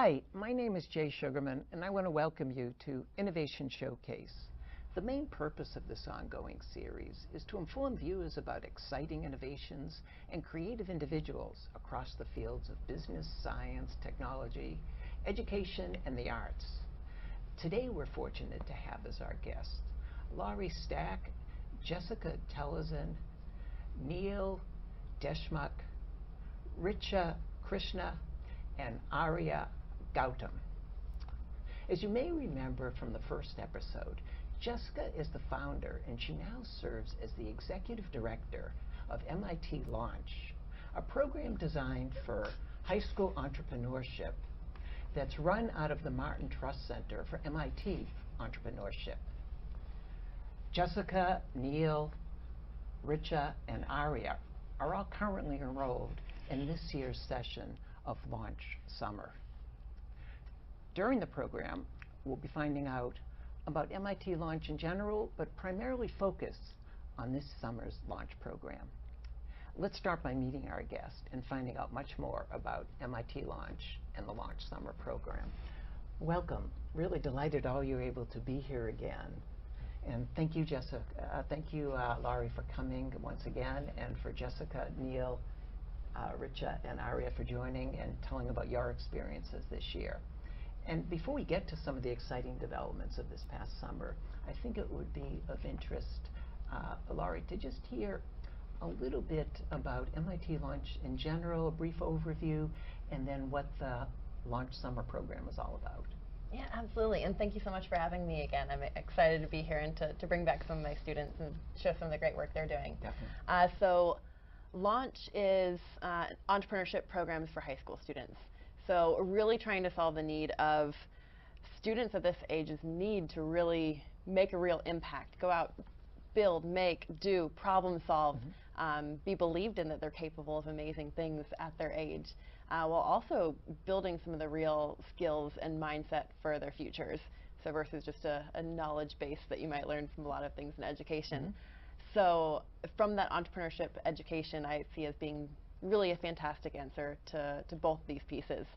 Hi, my name is Jay Sugarman, and I want to welcome you to Innovation Showcase. The main purpose of this ongoing series is to inform viewers about exciting innovations and creative individuals across the fields of business, science, technology, education, and the arts. Today we're fortunate to have as our guests Laurie Stack, Jessica Telezin, Neil Deshmukh, Richa Krishna, and Arya Gautam. As you may remember from the first episode, Jessica is the founder and she now serves as the executive director of MIT Launch, a program designed for high school entrepreneurship that's run out of the Martin Trust Center for MIT Entrepreneurship. Jessica, Neil, Richa, and Arya are all currently enrolled in this year's session of Launch Summer. During the program, we'll be finding out about MIT Launch in general, but primarily focus on this summer's Launch program. Let's start by meeting our guest and finding out much more about MIT Launch and the Launch Summer program. Welcome. Really delighted all you're able to be here again. And thank you, Jessica. Thank you, Laurie, for coming once again, and for Jessica, Neil, Richa, and Arya for joining and telling about your experiences this year. And before we get to some of the exciting developments of this past summer, I think it would be of interest, Laurie, to just hear a little bit about MIT Launch in general, a brief overview, and then what the Launch Summer program is all about. Yeah, absolutely, and thank you so much for having me again. I'm excited to be here and to bring back some of my students and show some of the great work they're doing. Definitely. So Launch is entrepreneurship programs for high school students. So really trying to solve the need of students of this age's need to really make a real impact, go out, build, make, do, problem solve, be believed in that they're capable of amazing things at their age, while also building some of the real skills and mindset for their futures. So versus just a knowledge base that you might learn from a lot of things in education. So from that entrepreneurship education, I see as being really a fantastic answer to both these pieces.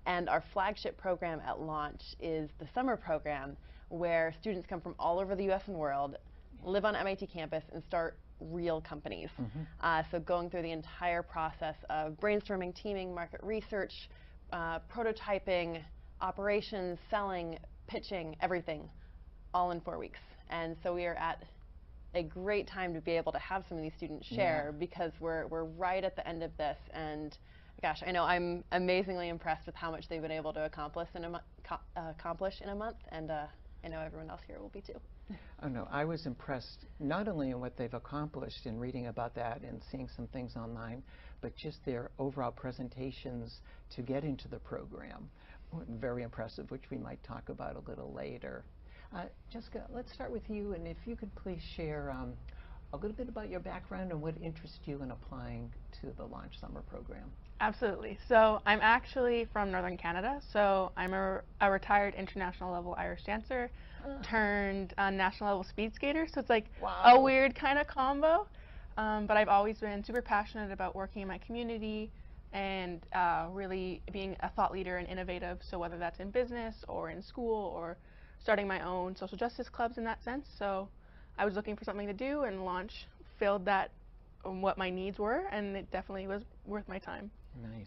And our flagship program at Launch is the summer program, where students come from all over the US and world, live on MIT campus, and start real companies. So going through the entire process of brainstorming, teaming, market research, prototyping, operations, selling, pitching, everything, all in 4 weeks. And so we are at a great time to be able to have some of these students share, because we're right at the end of this, and gosh, I know I'm amazingly impressed with how much they've been able to accomplish in a month, and I know everyone else here will be too. Oh no, I was impressed not only in what they've accomplished in reading about that and seeing some things online, but just their overall presentations to get into the program. Very impressive, which we might talk about a little later. Jessica, let's start with you, and if you could please share a little bit about your background and what interests you in applying to the Launch Summer program. Absolutely. So I'm actually from Northern Canada, so I'm a retired international level Irish dancer turned national level speed skater, so it's like a weird kind of combo, but I've always been super passionate about working in my community and really being a thought leader and innovative, so whether that's in business or in school or starting my own social justice clubs in that sense. So I was looking for something to do, and Launch filled that what my needs were, and it definitely was worth my time. Nice.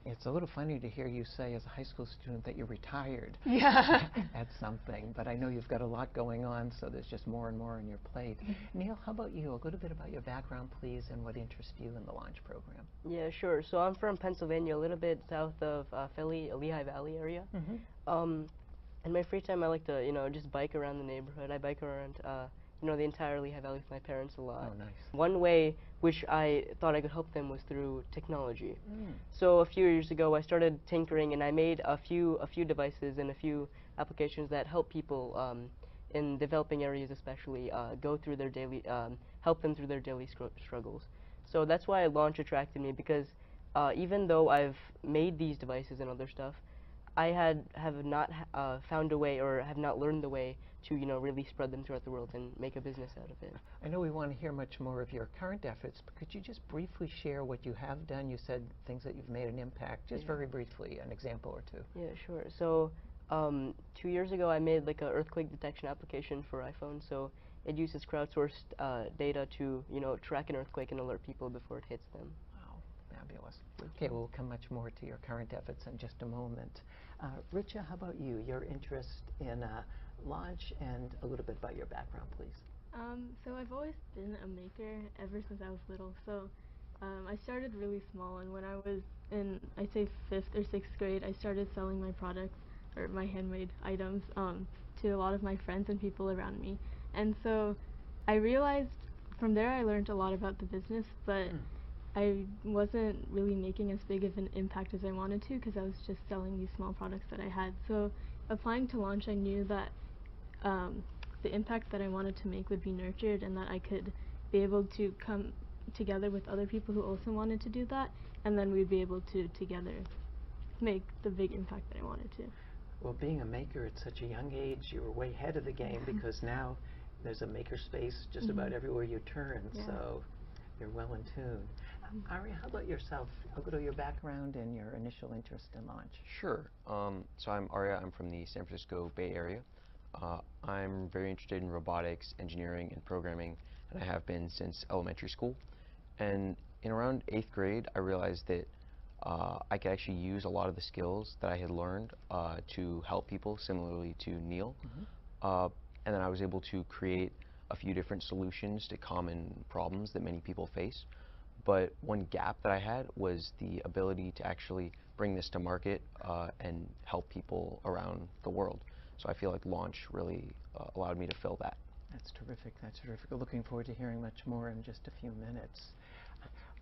It's a little funny to hear you say as a high school student that you're retired at something, but I know you've got a lot going on, so there's just more and more on your plate. Neil, how about you? A little bit about your background, please, and what interests you in the Launch program. Yeah, sure. So I'm from Pennsylvania, a little bit south of Philly, Lehigh Valley area. In my free time, I like to, just bike around the neighborhood. I bike around, the entire Lehigh Valley with my parents a lot. Oh, nice. One way which I thought I could help them was through technology. So a few years ago, I started tinkering, and I made a few devices and a few applications that help people in developing areas, especially go through their daily, help them through their daily struggles. So that's why Launch attracted me, because even though I've made these devices and other stuff, I have not found a way, or have not learned the way to, you know, really spread them throughout the world and make a business out of it. I know we want to hear much more of your current efforts, but could you just briefly share what you have done? You said things that you've made an impact. Just very briefly, an example or two. Yeah, sure. So 2 years ago, I made like an earthquake detection application for iPhone. So it uses crowdsourced data to, you know, track an earthquake and alert people before it hits them. Wow, fabulous. Okay, we'll come much more to your current efforts in just a moment. Richa, how about you? Your interest in Launch and a little bit about your background, please. So I've always been a maker ever since I was little. So I started really small, and when I was in, I'd say 5th or 6th grade, I started selling my products or my handmade items to a lot of my friends and people around me. And so I realized from there I learned a lot about the business, but I wasn't really making as big of an impact as I wanted to because I was just selling these small products that I had. So applying to Launch, I knew that the impact that I wanted to make would be nurtured and that I could be able to come together with other people who also wanted to do that, and then we'd be able to together make the big impact that I wanted to. Well, being a maker at such a young age, you were way ahead of the game because now there's a maker space just about everywhere you turn, so you're well in tune. Aria, how about yourself? I'll go to your background and your initial interest in Launch. Sure. So I'm Arya. I'm from the San Francisco Bay Area. I'm very interested in robotics, engineering, and programming, and I have been since elementary school. And in around 8th grade, I realized that I could actually use a lot of the skills that I had learned to help people, similarly to Neil. And then I was able to create a few different solutions to common problems that many people face. But one gap that I had was the ability to actually bring this to market and help people around the world. So I feel like Launch really allowed me to fill that. That's terrific. That's terrific. Looking forward to hearing much more in just a few minutes.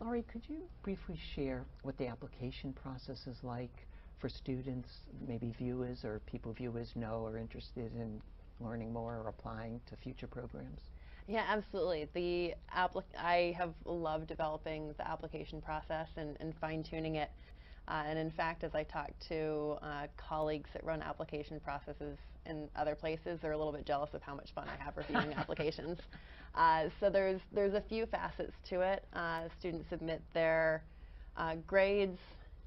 Laurie, could you briefly share what the application process is like for students, maybe viewers or people viewers know are interested in learning more or applying to future programs? Yeah, absolutely. I have loved developing the application process and fine-tuning it. And in fact, as I talk to colleagues that run application processes in other places, they're a little bit jealous of how much fun I have reviewing applications. So there's a few facets to it. Students submit their grades,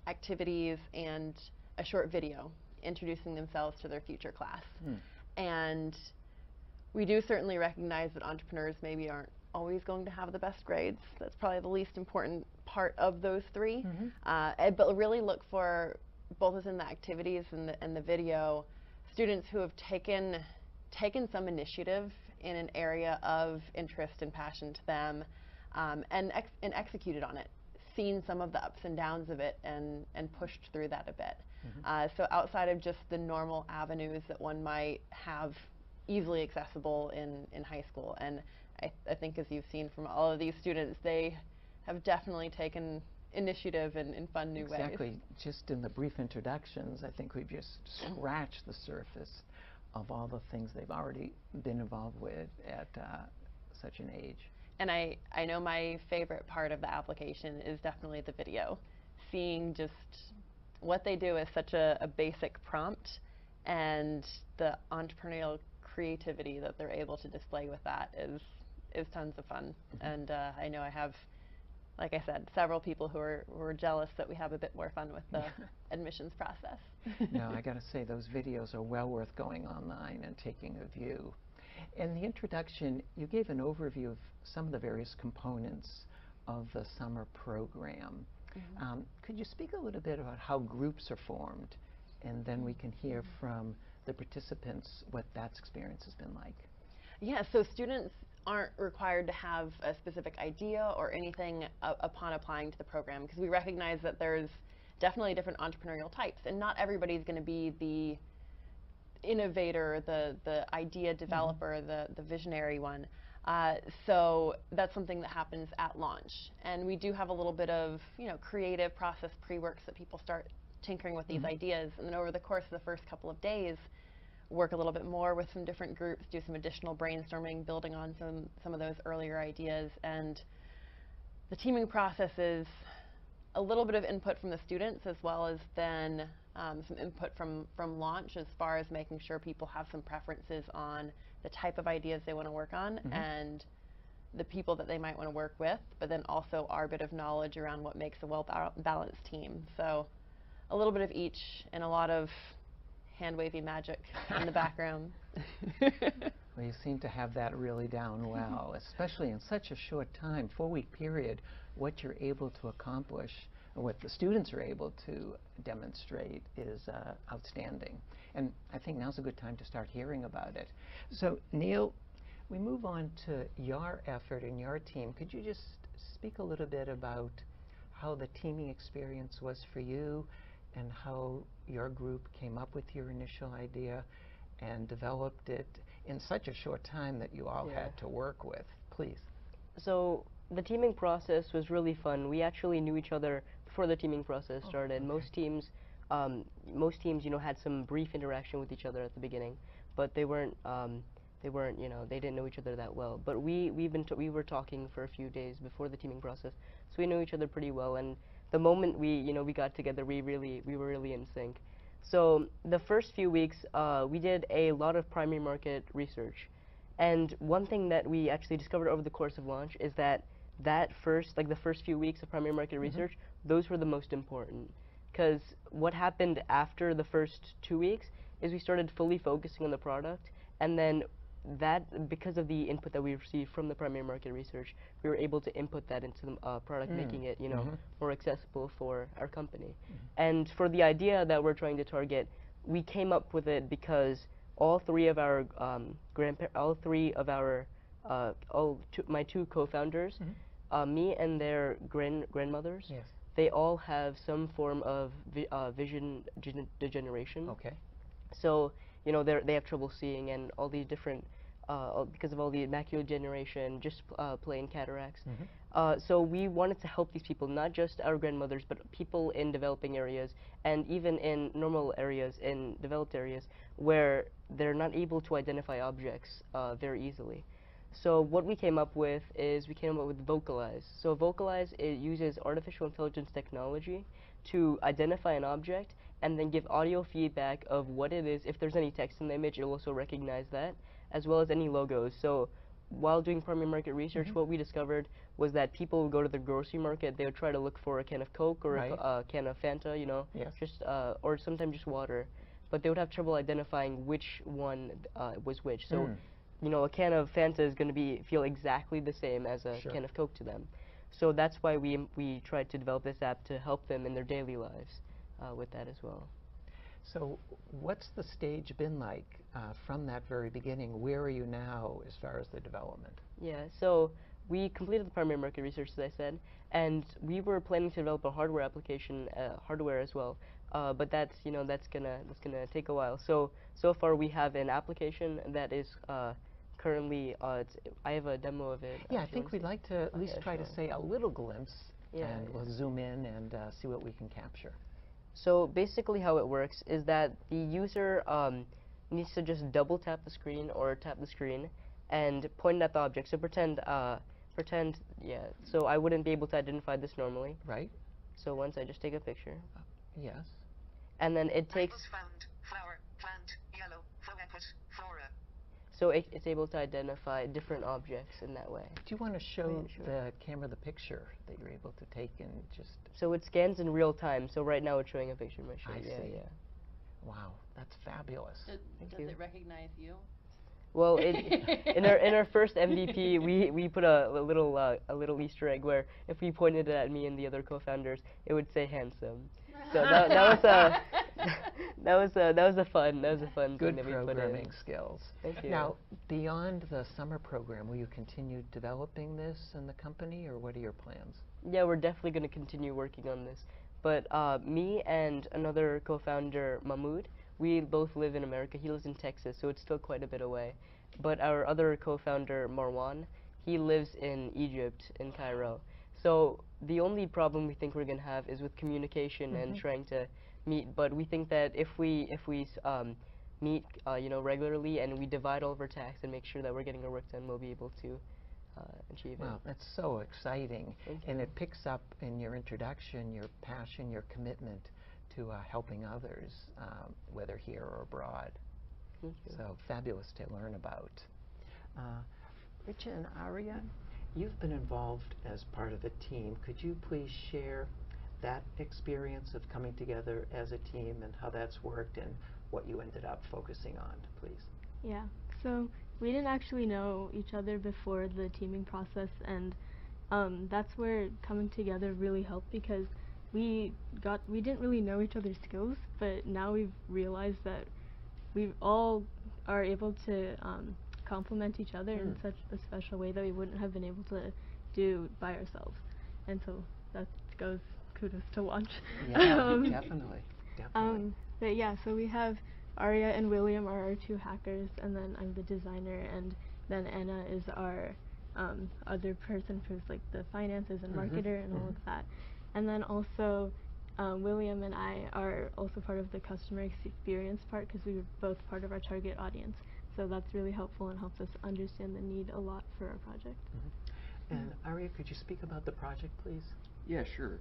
activities, and a short video introducing themselves to their future class. And we do certainly recognize that entrepreneurs maybe aren't always going to have the best grades. That's probably the least important part of those three. But really look for, both within the activities and the video, students who have taken some initiative in an area of interest and passion to them, and executed on it, seen some of the ups and downs of it, and pushed through that a bit. So outside of just the normal avenues that one might have easily accessible in high school, and I think as you've seen from all of these students, they have definitely taken initiative in fun new ways. Exactly. Just in the brief introductions, I think we've just scratched the surface of all the things they've already been involved with at such an age. And I know my favorite part of the application is definitely the video. Seeing just what they do is such a basic prompt, and the entrepreneurial creativity that they're able to display with that is tons of fun. And I know I have, like I said, several people who are jealous that we have a bit more fun with the admissions process. No, I got to say, those videos are well worth going online and taking a view. In the introduction, you gave an overview of some of the various components of the summer program. Could you speak a little bit about how groups are formed? And then we can hear from the participants what that experience has been like. Yeah, so students aren't required to have a specific idea or anything upon applying to the program, because we recognize that there's definitely different entrepreneurial types, and not everybody's going to be the innovator, the idea developer, the visionary one. So that's something that happens at launch. And we do have a little bit of, creative process pre-works that people start tinkering with these ideas, and then over the course of the first couple of days, work a little bit more with some different groups, do some additional brainstorming, building on some of those earlier ideas. And the teaming process is a little bit of input from the students, as well as then some input from launch, as far as making sure people have some preferences on the type of ideas they want to work on and the people that they might want to work with, but then also our bit of knowledge around what makes a well-balanced team. So a little bit of each and a lot of hand-wavy magic in the background. Well, you seem to have that really down well, especially in such a short time, 4-week period. What you're able to accomplish, or what the students are able to demonstrate, is outstanding. And I think now's a good time to start hearing about it. So, Neil, we move on to your effort and your team. Could you just speak a little bit about how the teaming experience was for you and how your group came up with your initial idea and developed it in such a short time that you all had to work with? Please. So the teaming process was really fun. We actually knew each other before the teaming process started. Okay. Most teams, you know, had some brief interaction with each other at the beginning, but they weren't, you know, they didn't know each other that well. But we were talking for a few days before the teaming process, so we knew each other pretty well. And the moment we got together, we were really in sync. So the first few weeks, we did a lot of primary market research. And one thing that we actually discovered over the course of launch is that the first few weeks of primary market research, those were the most important. Because what happened after the first 2 weeks is we started fully focusing on the product, and then that, because of the input that we received from the primary market research, we were able to input that into the product, making it, you know, more accessible for our company. And for the idea that we're trying to target, we came up with it because all three of our my two co-founders, me and their grandmothers, they all have some form of vision degeneration. Okay. So, you know, they have trouble seeing, and all these different, because of all the macular degeneration, just plain cataracts. So we wanted to help these people, not just our grandmothers, but people in developing areas, and even in normal areas, in developed areas, where they're not able to identify objects very easily. So what we came up with is Vocalize. So Vocalize, it uses artificial intelligence technology to identify an object and then give audio feedback of what it is. If there's any text in the image, it'll also recognize that, as well as any logos. So while doing primary market research, what we discovered was that people would go to the grocery market, they would try to look for a can of Coke or a can of Fanta, you know, just or sometimes just water, but they would have trouble identifying which one was which. So, you know, a can of Fanta is going to feel exactly the same as a can of Coke to them. So that's why we tried to develop this app to help them in their daily lives with that as well. So what's the stage been like from that very beginning? Where are you now as far as the development? Yeah, so we completed the primary market research, as I said, and we were planning to develop a hardware application, hardware as well. But that's, you know, that's gonna take a while. So far we have an application that is currently, I have a demo of it. Yeah, I think we'd like to at least try to say a little glimpse, and we'll zoom in and see what we can capture. So basically how it works is that the user needs to just double tap the screen or tap the screen and point at the object. So pretend, so I wouldn't be able to identify this normally. Right. So once I just take a picture. Yes. And then it takes... Found, flower, plant, yellow, flora. So it's able to identify different objects in that way. Do you want to show the camera the picture that you're able to take and just... So it scans in real time. So right now it's showing a picture. I see. Wow, that's fabulous. Does it recognize you? Well, in our first MVP, we put a little Easter egg where if we pointed it at me and the other co-founders, it would say handsome. So that was a fun Good thing that we put in. programming skills. Thank you. Now, beyond the summer program, will you continue developing this in the company, or what are your plans? Yeah, we're definitely going to continue working on this. But me and another co-founder, Mahmoud, we both live in America. He lives in Texas, so it's still quite a bit away. But our other co-founder, Marwan, he lives in Egypt, in Cairo. So the only problem we think we're going to have is with communication and trying to meet. But we think that if we meet, you know, regularly and we divide all of our tasks and make sure that we're getting our work done, we'll be able to achieve it. Wow, that's so exciting. Thank you. And it picks up in your introduction, your passion, your commitment to helping others, whether here or abroad. Thank you. So fabulous to learn about. Richa and Aria, you've been involved as part of a team. Could you please share that experience of coming together as a team and how that's worked and what you ended up focusing on, please? Yeah, so we didn't actually know each other before the teaming process, and that's where coming together really helped because we didn't really know each other's skills, but now we've realized that we all are able to complement each other in such a special way that we wouldn't have been able to do by ourselves. And so that goes kudos to Launch. Yeah, definitely. But yeah, so we have Aria and William are our two hackers, and then I'm the designer, and then Anna is our other person who's like the finances and marketer and all of that. And then also William and I are also part of the customer experience part because we were both part of our target audience. So that's really helpful and helps us understand the need a lot for our project. And Aria, could you speak about the project, please? Yeah, sure.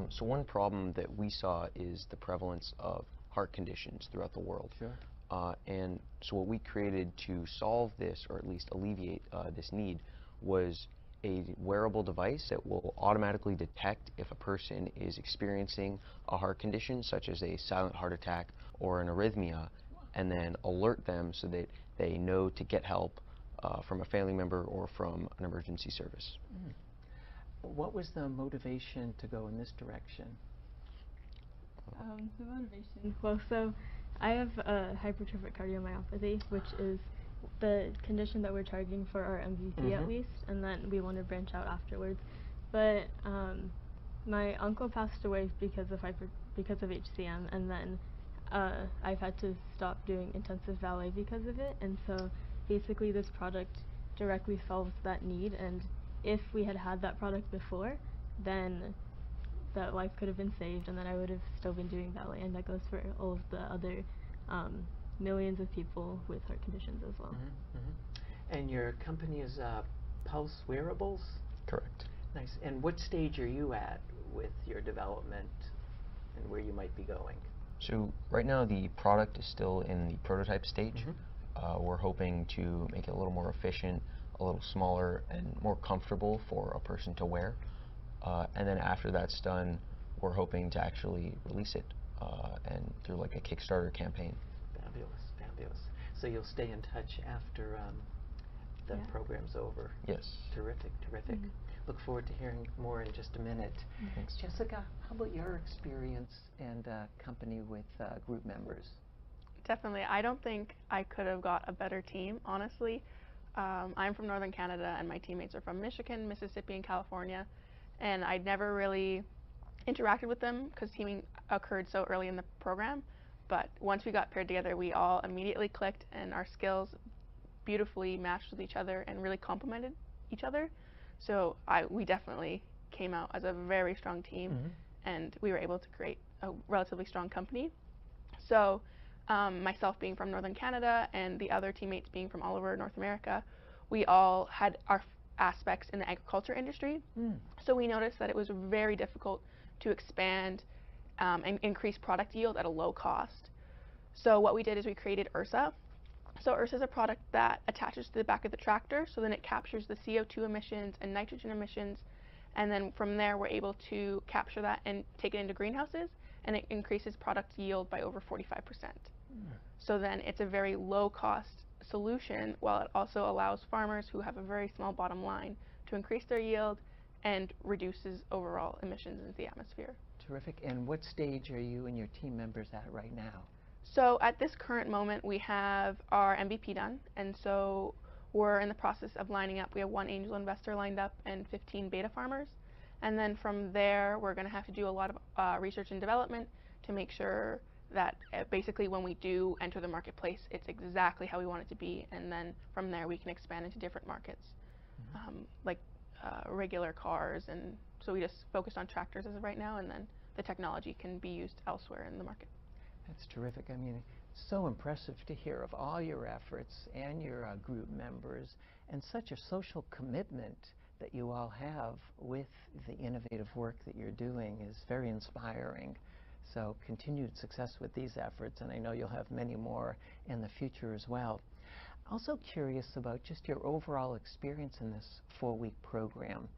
So one problem that we saw is the prevalence of heart conditions throughout the world. Sure. And so what we created to solve this, or at least alleviate this need, was a wearable device that will automatically detect if a person is experiencing a heart condition, such as a silent heart attack or an arrhythmia, and then alert them so that they know to get help from a family member or from an emergency service. What was the motivation to go in this direction? The motivation, well, so I have hypertrophic cardiomyopathy, which is the condition that we're targeting for our MVP at least, and then we want to branch out afterwards. But my uncle passed away because of HCM, and then I've had to stop doing intensive valet because of it, and so basically this product directly solves that need, and if we had had that product before, then that life could have been saved, and then I would have still been doing valet, and that goes for all of the other millions of people with heart conditions as well. And your company is Pulse Wearables? Correct. Nice. And what stage are you at with your development and where you might be going? So right now the product is still in the prototype stage. We're hoping to make it a little more efficient, a little smaller, and more comfortable for a person to wear. And then after that's done, we're hoping to actually release it and through like a Kickstarter campaign. Fabulous, fabulous. So you'll stay in touch after the program's over? Yes. Terrific, terrific. Look forward to hearing more in just a minute. Thanks. Jessica, how about your experience and company with group members? Definitely. I don't think I could have got a better team, honestly. I'm from Northern Canada, and my teammates are from Michigan, Mississippi, and California. And I'd never really interacted with them because teaming occurred so early in the program. But once we got paired together, we all immediately clicked, and our skills beautifully matched with each other and really complemented each other. So we definitely came out as a very strong team, and we were able to create a relatively strong company. So myself being from Northern Canada and the other teammates being from all over North America, we all had our aspects in the agriculture industry. So we noticed that it was very difficult to expand and increase product yield at a low cost. So what we did is we created Ursa. So Ursa is a product that attaches to the back of the tractor, so then it captures the CO2 emissions and nitrogen emissions, and then from there we're able to capture that and take it into greenhouses, and it increases product yield by over 45%. So then it's a very low cost solution, while it also allows farmers who have a very small bottom line to increase their yield and reduces overall emissions into the atmosphere. Terrific. And what stage are you and your team members at right now? So at this current moment, we have our MVP done, and so we're in the process of lining up. We have 1 angel investor lined up and 15 beta farmers, and then from there we're going to have to do a lot of research and development to make sure that basically when we do enter the marketplace, it's exactly how we want it to be, and then from there we can expand into different markets, like regular cars, and so we just focused on tractors as of right now, and then the technology can be used elsewhere in the market. That's terrific. I mean, so impressive to hear of all your efforts and your group members and such a social commitment that you all have with the innovative work that you're doing is very inspiring. So continued success with these efforts, and I know you'll have many more in the future as well. Also curious about just your overall experience in this 4-week program.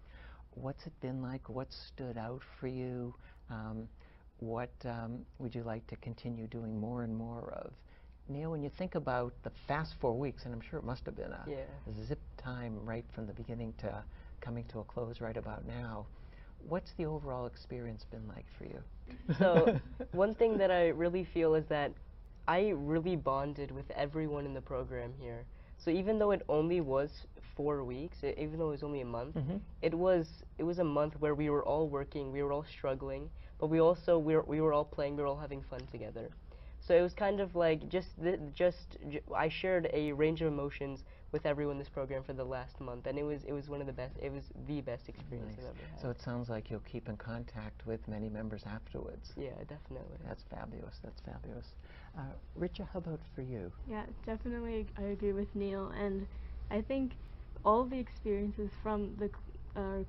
What's it been like? What stood out for you? What would you like to continue doing more and more of? Neil, when you think about the fast 4 weeks, and I'm sure it must have been a zip time right from the beginning to coming to a close right about now, what's the overall experience been like for you? So one thing that I really feel is that I really bonded with everyone in the program here. So even though it only was 4 weeks, even though it was only a month, it was a month where we were all working, we were all struggling, but we were all playing, we were all having fun together. So it was kind of like I shared a range of emotions with everyone in this program for the last month, and it was the best experience I've ever had. So it sounds like you'll keep in contact with many members afterwards. Yeah, definitely. That's fabulous. That's fabulous. Richa, how about for you? Yeah, definitely I agree with Neil, and I think all of the experiences from the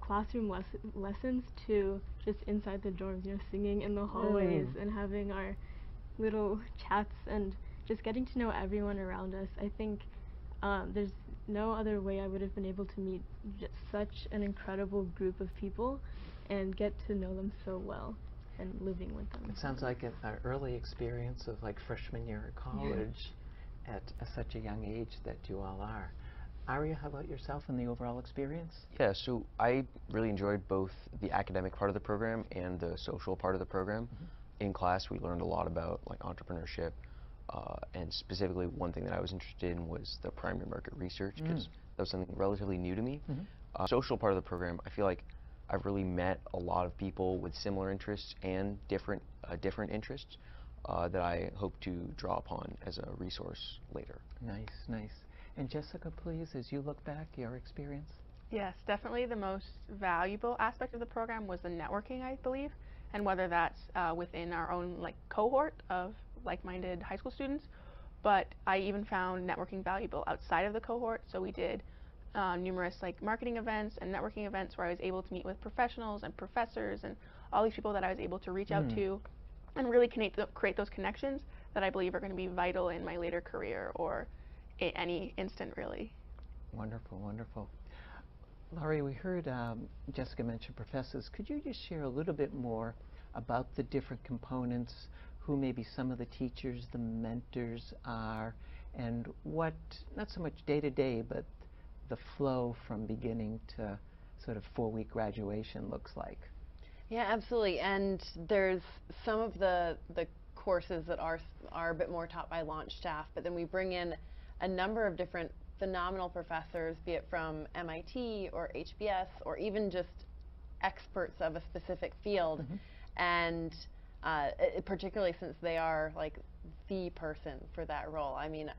classroom lessons to just inside the dorms, singing in the hallways and having our little chats and just getting to know everyone around us. I think there's no other way I would have been able to meet such an incredible group of people and get to know them so well and living with them. It sounds like an early experience of like freshman year of college at such a young age that you all are. Arya, how about yourself and the overall experience? Yeah, so I really enjoyed both the academic part of the program and the social part of the program. In class, we learned a lot about like entrepreneurship, and specifically one thing that I was interested in was the primary market research, because that was something relatively new to me. Social part of the program, I feel like I've really met a lot of people with similar interests and different interests that I hope to draw upon as a resource later. Nice, nice. And Jessica, please, as you look back, your experience? Yes, definitely the most valuable aspect of the program was the networking, I believe, and whether that's within our own cohort of like-minded high school students, but I even found networking valuable outside of the cohort. So we did numerous marketing events and networking events where I was able to meet with professionals and professors and all these people that I was able to reach out to and really create those connections that I believe are going to be vital in my later career or any instant, really. Wonderful, wonderful. Laurie, we heard Jessica mention professors. Could you just share a little bit more about the different components, who maybe some of the teachers, the mentors are, and what, not so much day-to-day, but the flow from beginning to sort of 4-week graduation looks like? Yeah, absolutely. And there's some of the courses that are a bit more taught by launch staff, but then we bring in a number of different phenomenal professors, be it from MIT or HBS or even just experts of a specific field, and particularly since they are the person for that role. I mean,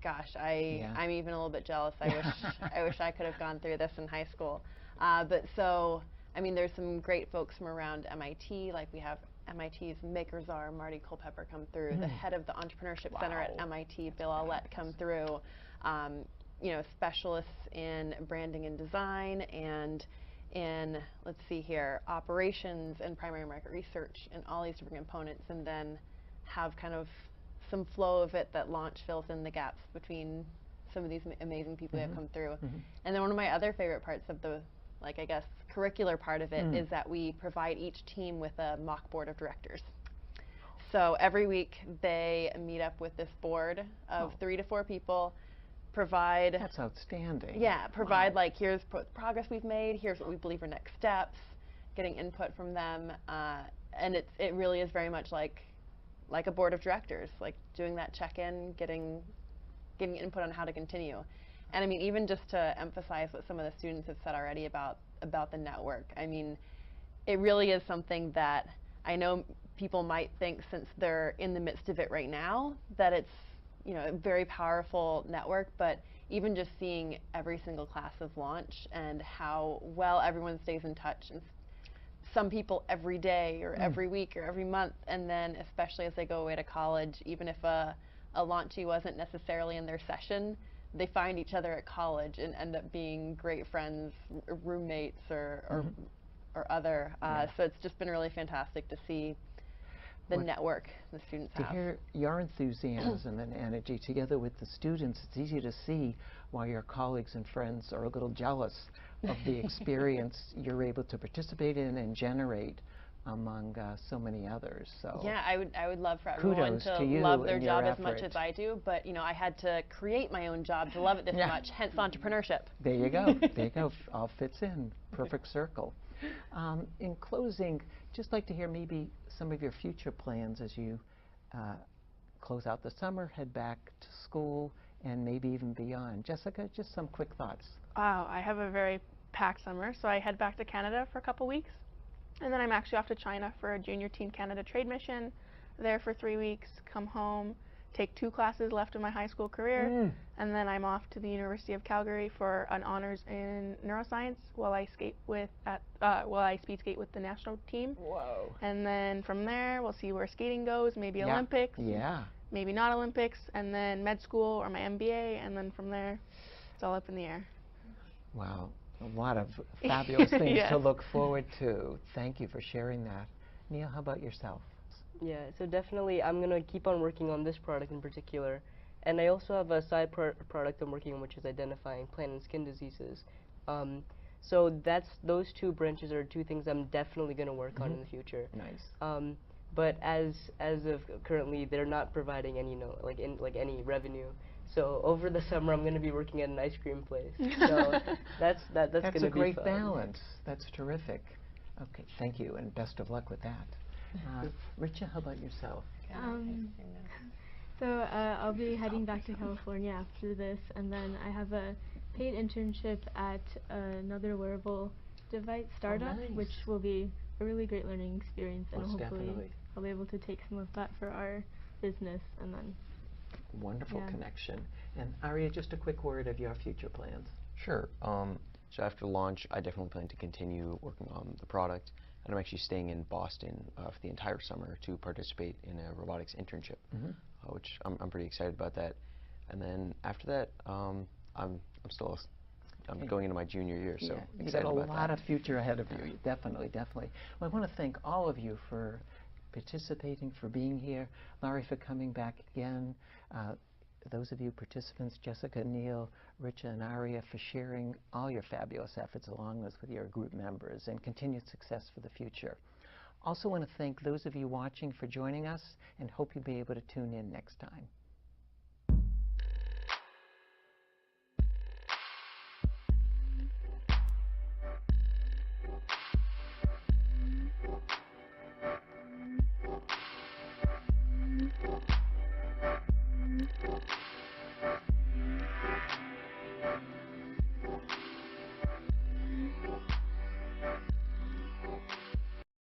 gosh, I'm even a little bit jealous. I wish I could have gone through this in high school. But so, I mean, there's some great folks from around MIT, like we have MIT's Maker Czar, Marty Culpepper, come through, the head of the Entrepreneurship Center at MIT, Bill Aulette, come through, specialists in branding and design and in, let's see here, operations and primary market research and all these different components, and then have kind of some flow of it that launch fills in the gaps between some of these amazing people that have come through. And then one of my other favorite parts of the, I guess, curricular part of it is that we provide each team with a mock board of directors. So every week they meet up with this board of 3 to 4 people, provide... That's outstanding. Yeah, provide here's progress we've made, here's what we believe are next steps, getting input from them, and it really is very much like a board of directors, doing that check-in, getting input on how to continue. And I mean, even just to emphasize what some of the students have said already about the network, I mean, it really is something that I know people might think, since they're in the midst of it right now, that it's a very powerful network, but even just seeing every single class of launch and how well everyone stays in touch, and some people every day or every week or every month, and then especially as they go away to college, even if a launchee wasn't necessarily in their session, they find each other at college and end up being great friends, roommates, or other. So it's just been really fantastic to see. the What- network the students To have. hear your enthusiasm and energy together with the students, it's easy to see why your colleagues and friends are a little jealous of the experience you're able to participate in and generate among so many others. So Yeah, I would love for everyone Kudos to to you love their and your job as much effort. as I do, but you know, I had to create my own job to love it this Yeah. much, hence entrepreneurship. there you go. There you go. All fits in. Perfect circle. In closing, just like to hear maybe some of your future plans as you close out the summer, head back to school, and maybe even beyond. Jessica, just some quick thoughts. Wow, I have a very packed summer, so I head back to Canada for a couple weeks, and then I'm actually off to China for a Junior Team Canada trade mission. There for 3 weeks, come home, take 2 classes left in my high school career, and then I'm off to the University of Calgary for an honors in neuroscience while I speed skate with the national team. Whoa. And then from there, we'll see where skating goes, maybe Yeah. Olympics, Yeah. maybe not Olympics, and then med school or my MBA, and then from there, it's all up in the air. Wow. A lot of fabulous things Yes. to look forward to. Thank you for sharing that. Neil, how about yourself? Yeah, so definitely I'm going to keep on working on this product in particular. And I also have a side product I'm working on, which is identifying plant and skin diseases. So those 2 branches are 2 things I'm definitely going to work on in the future. Nice. But as of currently, they're not providing any any revenue. So over the summer, I'm going to be working at an ice cream place. So that's going to be That's a great fun. balance. That's terrific. Okay, thank you, and best of luck with that. Richa, how about yourself? So I'll be heading back to California after this, and then I have a paid internship at another wearable device startup, nice. which will be a really great learning experience, and Most hopefully definitely. I'll be able to take some of that for our business, and then Wonderful Yeah. connection. And Arya, just a quick word of your future plans. Sure. So after launch, I definitely plan to continue working on the product, and I'm actually staying in Boston for the entire summer to participate in a robotics internship, which I'm pretty excited about that. And then after that, I'm going into my junior year, so Yeah, you've excited got a about lot that. of future ahead of you. Definitely, definitely. Well, I want to thank all of you for participating, for being here. Laurie, for coming back again. Those of you participants, Jessica, Neil, Richa, and Arya, for sharing all your fabulous efforts along with your group members, and continued success for the future. Also want to thank those of you watching for joining us, and hope you'll be able to tune in next time.